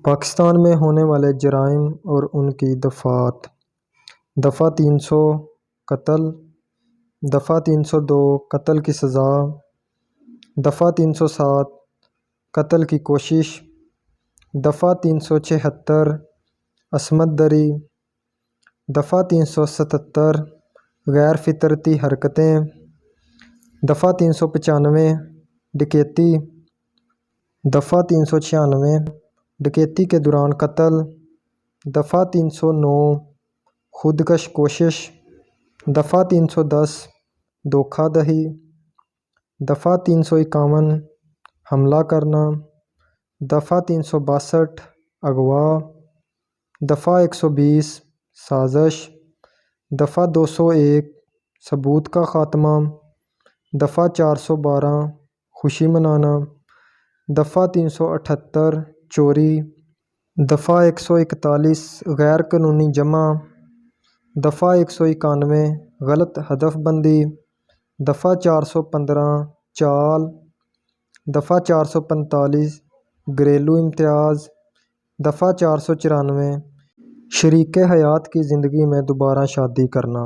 پاکستان میں ہونے والے جرائم اور ان کی دفعات: دفعہ 300 قتل، دفعہ 302 قتل کی سزا، دفعہ 307 قتل کی کوشش، دفعہ 376 عصمت دری، دفعہ 377 غیر فطرتی حرکتیں، دفعہ 395 ڈکیتی، دفعہ 396 ڈکیتی کے دوران قتل، دفعہ 309 خودکش کوشش، دفعہ 310 دھوکہ دہی، دفعہ 351 حملہ کرنا، دفعہ 362 اغوا، دفعہ 120 سازش، دفعہ 201 ثبوت کا خاتمہ، دفعہ 412 خوشی منانا، دفعہ 378 چوری، دفعہ 141 غیر قانونی جمع، دفعہ 191 غلط ہدف بندی، دفعہ 415 چال، دفعہ 445 گھریلو امتیاز، دفعہ 494 شریک حیات کی زندگی میں دوبارہ شادی کرنا۔